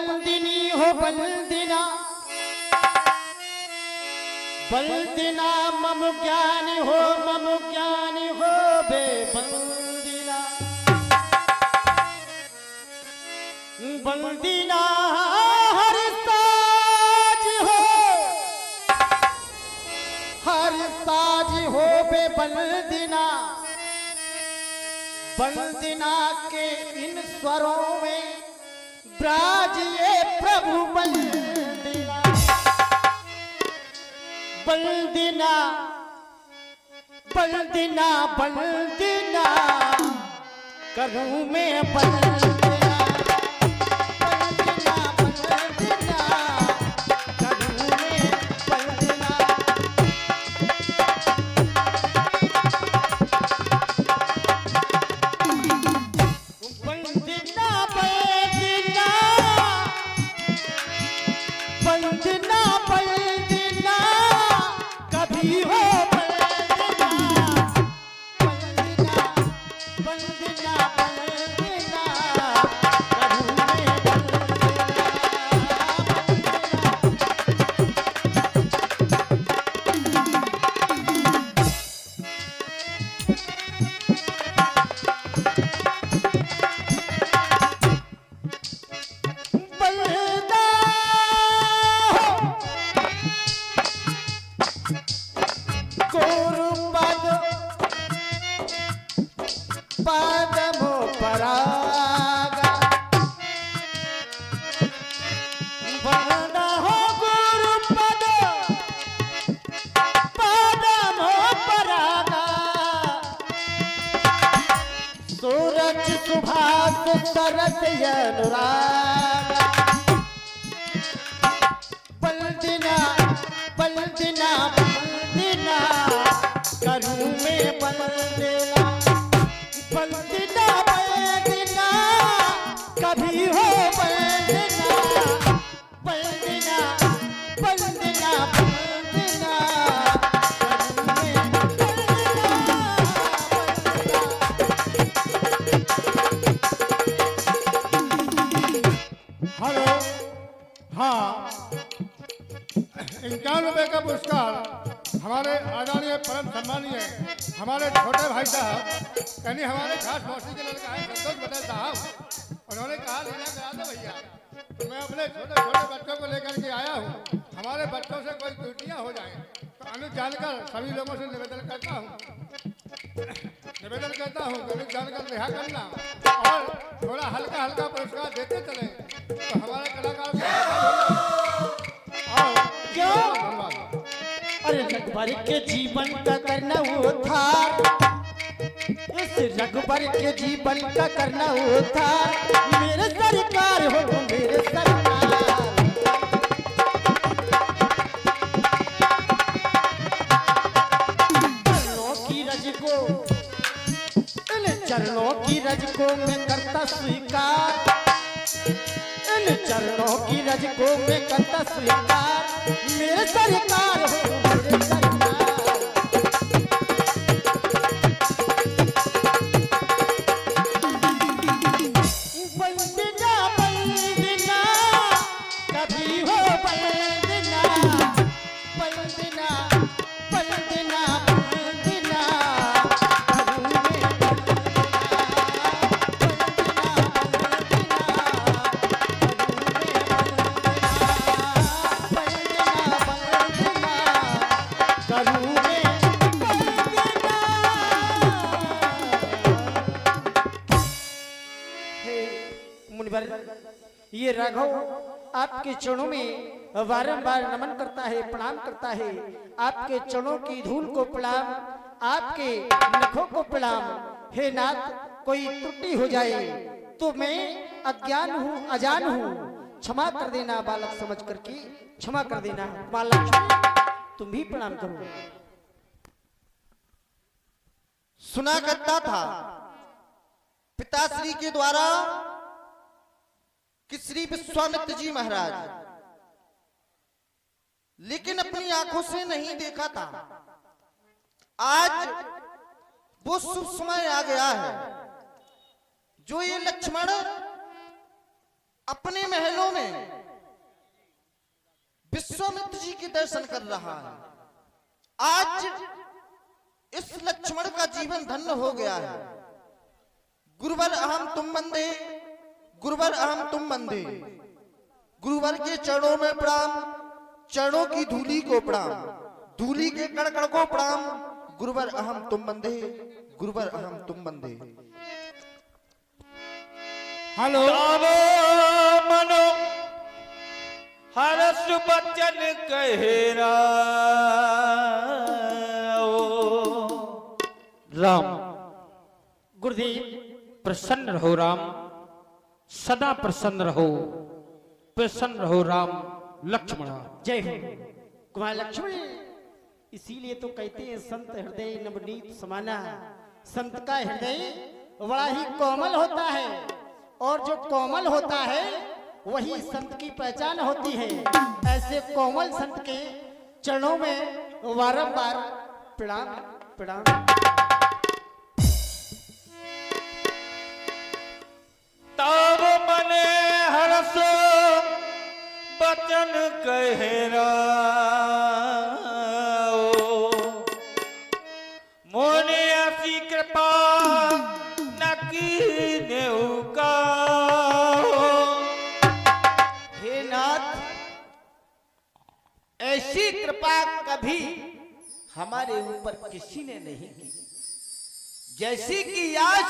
बंदिनी हो बंदिना, बंदिना मम ज्ञानी हो बे बंदिना, बंदिना हर साज हो बे बंदिना, बंदिना के इन स्वरों में ब्राजिए प्रभु बंदिना, बंदिना बंदिना बंदिना करूं मैं बंदिना, बंदिना बंदिना करूं मैं बंदिना, बंदिना बंदिना बंदिना बंदिना कभी हो बंदिना, बंदिना बंदिना बंदिना करूं मैं बंदिना, गुरुपद पदमो परागा, वंदना हो गुरुपद पदमो परागा, सूरज सुभाष शरद अनुरागा, बंदिना बंदिना बंदिना करूं मैं बंदिना, बंदिना बंदिना कभी हो बंदिना, बंदिना बंदिना बंदिना करूं मैं बंदिना। हेलो, हाँ, 51 का पुरस्कार हमारे आदरणीय परम सम्मानीय हमारे छोटे भाई साहब यानी हमारे खास मौसी के लड़का है संतोष पटेल साहब, उन्होंने कहा लीला करा दो भैया, तो मैं अपने छोटे छोटे बच्चों को लेकर के आया हूँ। हमारे बच्चों से कोई त्रुटियाँ हो जाएं तो अनुज जानकर सभी लोगों से निवेदन करता हूँ कि अनुज जानकर रिहा करना और थोड़ा हल्का हल्का पुरस्कार देते चले तो हमारे कलाकार क्यों? अरे रघुबर के जीवन का करना उद्धार, इस रघुबर के जीवन का करना उद्धार, मेरे सरकार हो मेरे सरकार, चरणों की रज को, इन चरणों की रज को मैं करता स्वीकार, इन चरणों की रज को मैं करता स्वीकार, मेरे सरकार हो मेरे सरकार, बंदिना बंदिना कभी हो बंदिना, बंदिना बंदिना बंदिना करूं मैं मुनिवर, ये राघव आपके चरणों में बारंबार नमन करता है, प्रणाम करता है, आपके चरणों की धूल को प्रणाम, आपके नखों को प्रणाम। हे नाथ, कोई त्रुटि हो जाए तो मैं अज्ञान हूँ, अजान हूँ, क्षमा कर देना बालक समझ करके, क्षमा कर देना। बालक तुम भी प्रणाम करो। सुना करता था पिताश्री के द्वारा कि श्री विश्वामित्र जी महाराज, लेकिन अपनी आंखों से नहीं देखा था। आज वो शुभ समय आ गया है जो ये लक्ष्मण अपने महलों में विश्वामित्र जी के दर्शन कर रहा है। आज इस लक्ष्मण का जीवन धन्य हो गया है। गुरुवर अहम तुम बंदे, गुरुवर अहम तुम बंदे। गुरुवर के चरणों में प्रणाम, चरणों की धूली को प्रणाम, धूली के कड़कड़ को प्रणाम। गुरुवर अहम तुम बंदे, गुरुवर अहम तुम बंदे। हेलो मनो हरस बचन कहरा राम गुरुदेव प्रसन्न रहो राम, सदा प्रसन्न रहो, प्रसन्न रहो राम लक्ष्मण। जय हो कुमार लक्ष्मण। इसीलिए तो कहते हैं संत हृदय नवनीत समाना। संत का हृदय बड़ा ही कोमल होता है, और जो कोमल होता है वही संत की पहचान होती है। ऐसे कोमल संत के चरणों में बारंबार प्रणाम प्रणाम। तब मने हरस बचन कहरा मोने ऐसी कृपा न कीने का। हे नाथ, ऐसी कृपा कभी हमारे ऊपर किसी ने नहीं की, जैसी कि आज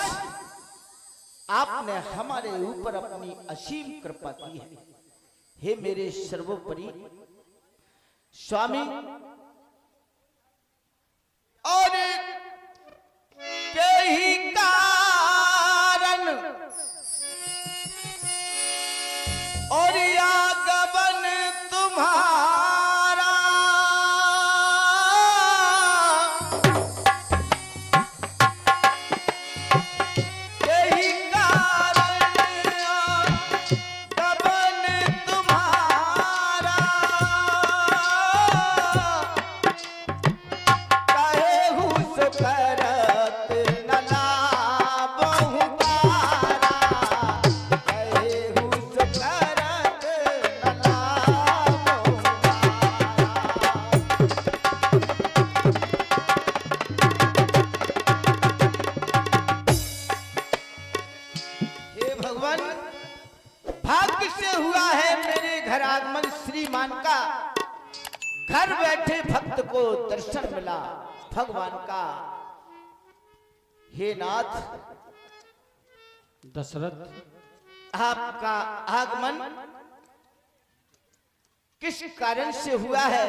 आपने हमारे ऊपर अपनी असीम कृपा की है। हे मेरे सर्वोपरि स्वामी, और यही कारण और आगमन तुम्हारा, यही कारण आगमन तुम्हारा। कहेहु सो करत न लाबहु तारा, कहेहु सो करत न लाबहु तारा। हे भगवान, भाग्य से हुआ है मेरे घर आगमन श्रीमान का। घर बैठे भक्त को दर्शन मिला भगवान का। हे नाथ, दशरथ आपका आगमन किस कारण से हुआ है,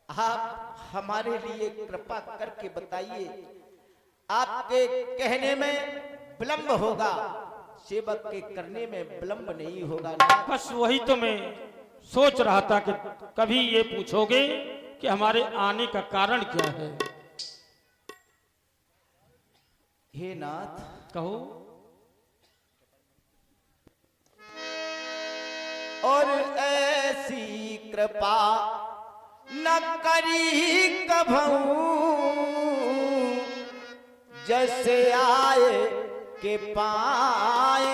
आप हमारे लिए कृपा करके बताइए। आपके कहने में विलंब होगा, सेवक के करने में विलंब नहीं होगा नाथ। बस वही तो मैं सोच रहा था कि कभी ये पूछोगे कि हमारे आने का कारण क्या है। हे नाथ, कहो। और ऐसी कृपा न करी कभू, जैसे आए के पाए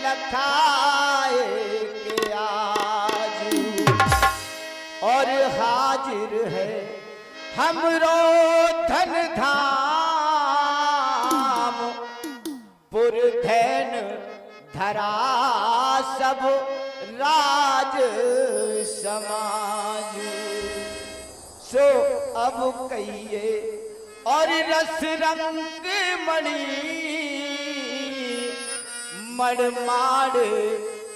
लखाए के आजू। और हाजिर है हमरो धन धाम, पुरधैन धरा सब राज समाज। सो अब कहिए और रस रंग मणि, मड़माड़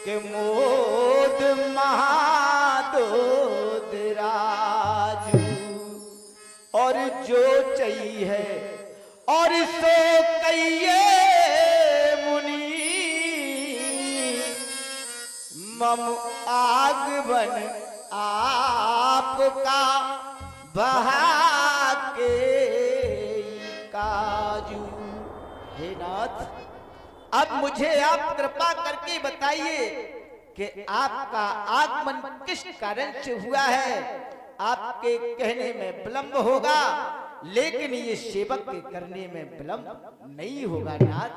के मोद महादोद राजू। और जो चाहिए और सो कहिए मुनि, मम आगमन आपका बहा के काजू। हे नाथ, अब मुझे आप कृपा करके बताइए कि आपका आगमन किस कारण से हुआ है। आपके कहने में विलंब होगा, लेकिन ये सेवक के करने में विलंब नहीं होगा नाथ।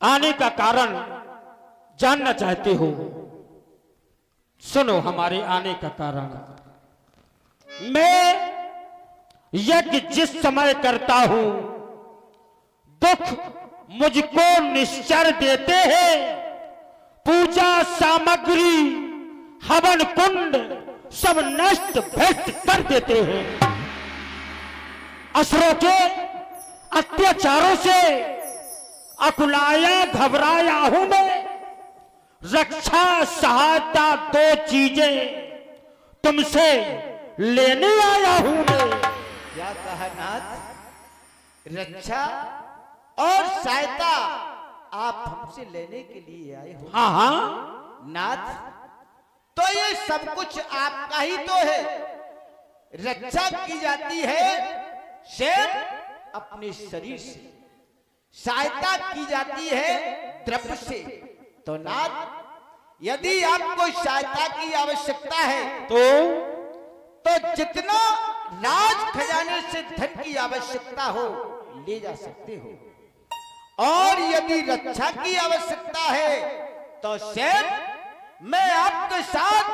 आने का कारण जानना चाहते हो? सुनो हमारे आने का कारण। मैं यज्ञ जिस समय करता हूं, दुख मुझको निश्चर देते हैं, पूजा सामग्री हवन कुंड सब नष्ट भ्रष्ट कर देते हैं। असुरों के अत्याचारों से अकुलाया घबराया हूं मैं। रक्षा सहायता दो चीजें तुमसे लेने आया हूं मैं। क्या कहा नाथ? रक्षा और सहायता आप हमसे लेने के लिए आए हो? हाँ हाँ नाथ, तो ये सब कुछ आपका ही तो है। रक्षा की जाती है शेर अपने शरीर से, सहायता की जाती है द्रव्य से। तो नाथ, यदि आपको सहायता की आवश्यकता है तो जितना राज खजाने से धन की आवश्यकता हो ले जा सकते हो, और यदि रक्षा की आवश्यकता है तो शेर मैं आपके साथ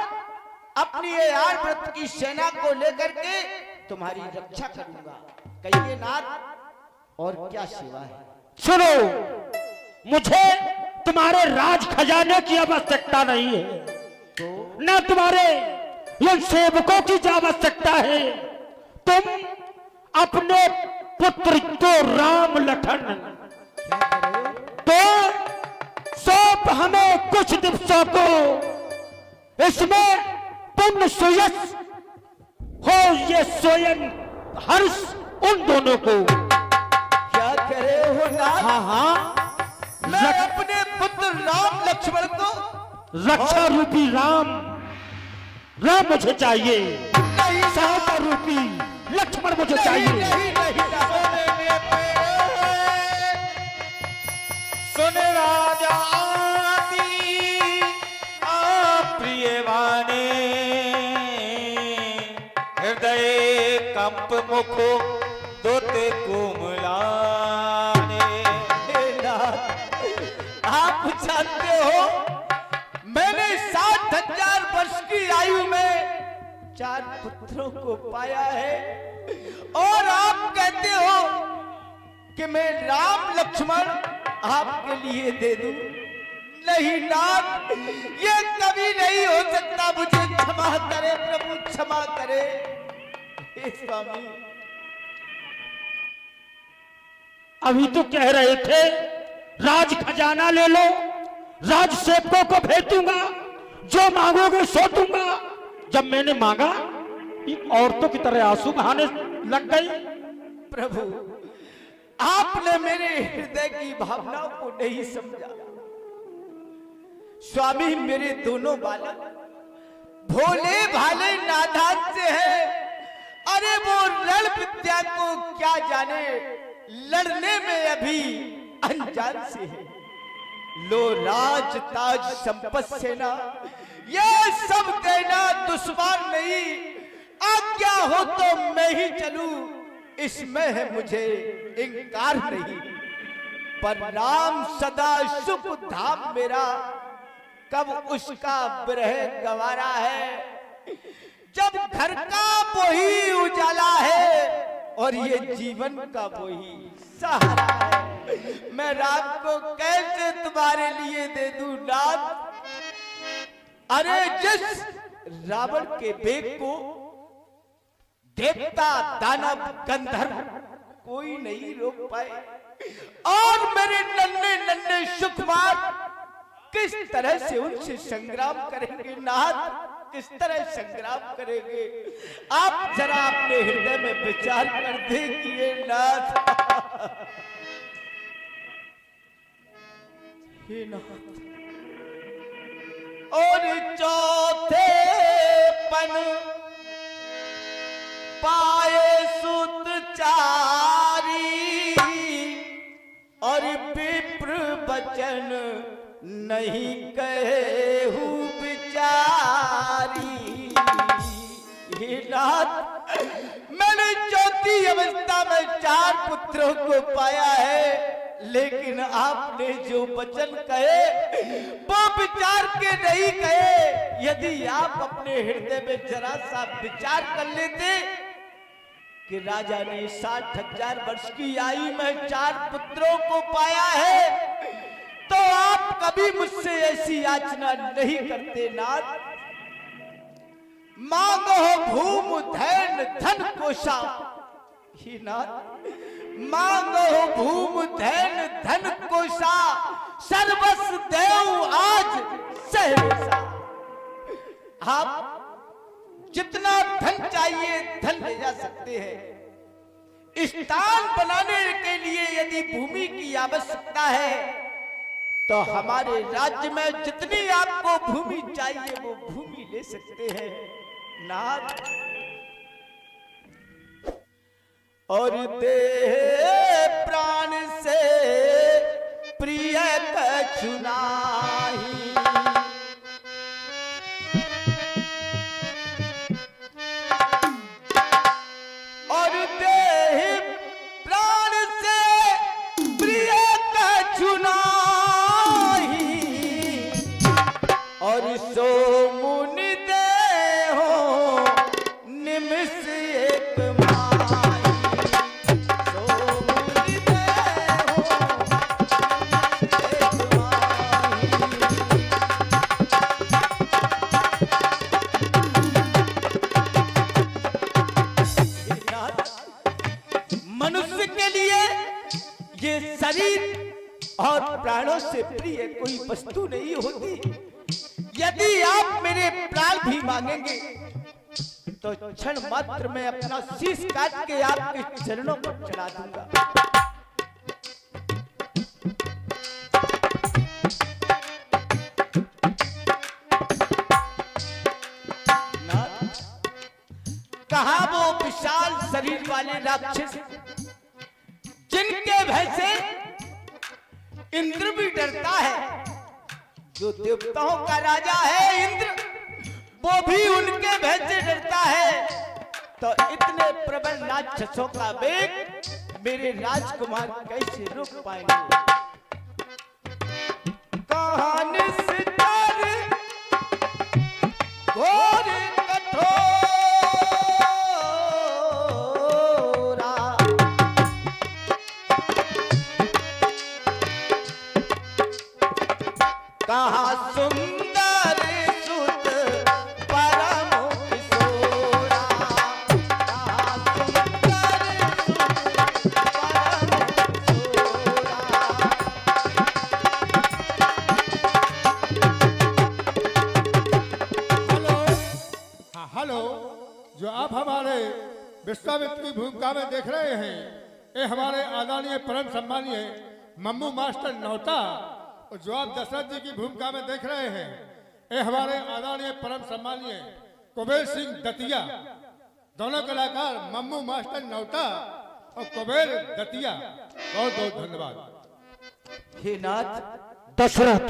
अपनी ये आर्यव्रत की सेना को लेकर के तुम्हारी रक्षा करूंगा। कहिए नाथ, और क्या सेवा है? सुनो, मुझे तुम्हारे राज खजाने की आवश्यकता नहीं है, न तुम्हारे इन सेवकों की आवश्यकता है। तुम अपने पुत्र को राम लखन तो सौंप हमें कुछ दिवसों को, इसमें पुण्य सुयश हो ये स्वयं हर्ष उन दोनों को। क्या करे हो नाथ? हाँ हाँ, मैं अपने पुत्र राम लक्ष्मण को रक्षा रूपी राम मुझे चाहिए, सहायता रूपी लक्ष्मण मुझे चाहिए। सुन राजा प्रियवाने, हृदय कंप मुखो दोते कोमलाने। आप जानते हो मैंने 60,000 वर्ष की आयु में 4 पुत्रों को पाया है, और आप कहते हो कि मैं राम लक्ष्मण आपके लिए दे दूं? नहीं नाथ, ये कभी नहीं हो सकता। मुझे क्षमा करे प्रभु, क्षमा करे। हे स्वामी, अभी तो कह रहे थे राज खजाना ले लो, राज सेवकों को भेज दूंगा, जो मांगोगे सो दूंगा। जब मैंने मांगा, औरतों की तरह आंसू बहाने लग गई। प्रभु आपने मेरे हृदय की भावनाओं को नहीं समझा। स्वामी, मेरे दोनों बालक भोले भाले नादान से हैं। अरे वो रण विद्या को क्या जाने, लड़ने में अभी अनजान से है। लो राज ताज संपत सेना, ये सब देना दुश्मन नहीं। आज्ञा हो तो मैं ही चलूं, इसमें है मुझे इनकार नहीं। पर राम सदा सुख धाम मेरा, कब उसका विरह गवारा है। जब घर का वही उजाला है और ये जीवन का वही सहारा है। मैं राम को कैसे तुम्हारे लिए दे दूं नाथ? अरे जिस रावण के बेग को देवता दानव गंधर्व कोई नहीं रोक पाए, और मेरे नन्हे नन्हे सुकुमार किस तरह से उनसे संग्राम करेंगे नाथ? किस तरह संग्राम करेंगे? आप जरा अपने हृदय में विचार कर देखिए नाथ। हे नाथ, और चौथे पन पाए सुत चारी, और विप्र बचन नहीं कहे हूँ बिचारी। हे नाथ, मैंने चौथे बनती अवस्था में 4 पुत्रों को पाया है, लेकिन आपने जो वचन कहे वो विचार के नहीं कहे। यदि आप अपने हृदय में जरा सा विचार कर लेते कि राजा ने 60,000 वर्ष की आयु में 4 पुत्रों को पाया है, तो आप कभी मुझसे ऐसी याचना नहीं करते। नाथ, मांगो भूम धैर्य धन कोशा, ही नाथ, मांगो भूम धैर्य धन कोशा, सर्वस देव आज सहसा। आप जितना धन चाहिए धन ले जा सकते हैं। स्थान बनाने के लिए यदि भूमि की आवश्यकता है तो हमारे राज्य में जितनी आपको भूमि चाहिए वो भूमि ले सकते हैं नाथ। और दे प्राण से प्रिय कछु नाही, और दे प्राण से प्रिय कछु नाही, और सो मुनि दे हो निमिष एक माही, सो मुनि दे हो निमिष एक माही। मनुष्य के लिए ये शरीर और प्राणों से प्रिय कोई वस्तु नहीं होती। यदि आप मेरे प्राण भी मांगेंगे तो क्षण मात्र में अपना शीश काट के आपके चरणों पर चढ़ा दूंगा। नाथ, कहां वो विशाल शरीर वाले राक्षस जिनके भय से इंद्र भी डरता है, जो देवताओं का राजा है इंद्र, वो भी उनके भय से डरता है। तो इतने प्रबल राक्षसों का वेग मेरे राजकुमार कैसे रोक पाएंगे? कहानी सितार घोर कठोरा, कहा सुंदर सुत परम किशोरा, कहा सुंदर सुत परम किशोरा। हेलो, हाँ हेलो, जो आप हमारे विश्वामित्र की भूमिका में देख रहे हैं, ये हमारे आदरणीय परम सम्मानीय मम्मू मास्टर नौता, और जो आप दशरथ जी की भूमिका में देख रहे हैं, ये हमारे आदरणीय परम सम्मानीय कुबेर सिंह दतिया। दोनों कलाकार मम्मू मास्टर नौता और कुबेर दतिया, बहुत बहुत धन्यवाद। हे नाथ दशरथ,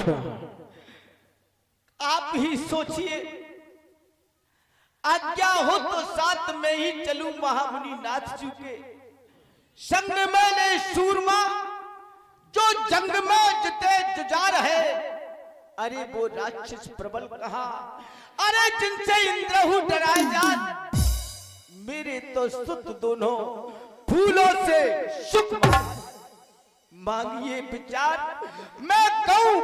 आप ही सोचिए, आज्ञा हो तो साथ में ही चलूं महामुनि नाथ जी के संग में। ले सूरमा जो जंग में जिते जुझार है, अरे वो राक्षस प्रबल कहा, अरे जिनसे इंद्रहु डराए जान, मेरे तो सुत दोनों फूलों से सुख मांगिए विचार। मैं कहूं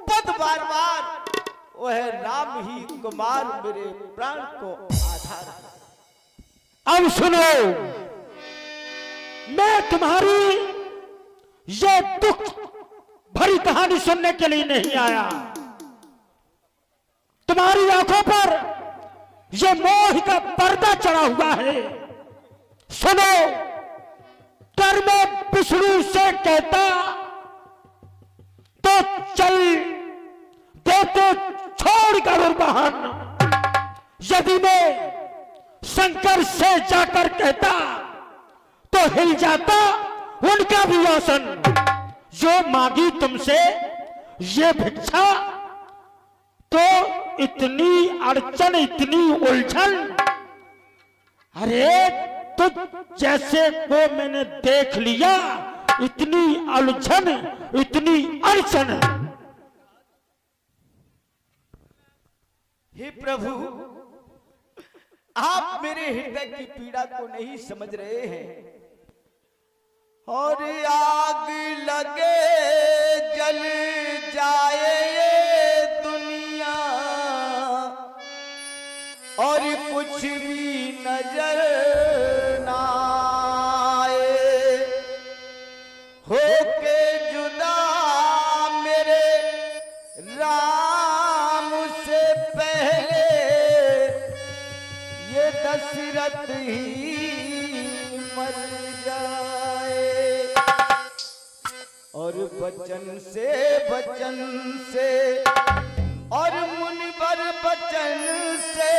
पद बार बार, वह राम ही कुमार मेरे प्राण को आधार है। अब सुनो, मैं तुम्हारी ये दुख भरी कहानी सुनने के लिए नहीं आया। तुम्हारी आंखों पर ये मोह का पर्दा चढ़ा हुआ है। सुनो, कर मैं विष्णु से कहता तो चल देते छोड़ कर वाहन, यदि मैं शंकर से जाकर कहता तो हिल जाता उनका भी आसन। जो मांगी तुमसे ये भिक्षा, तो इतनी अड़चन, इतनी उलझन, अरे तो जैसे वो मैंने देख लिया, इतनी उलझन, इतनी अड़चन। हे प्रभु, आप मेरे हृदय की पीड़ा को नहीं समझ रहे हैं। और आग लगे जल जाए ये दुनिया, और कुछ भी नजर ना आए, होके जुदा मेरे राम से पहले ये दशरथ ही मर जाए। और बचन से और मुनिवर बचन से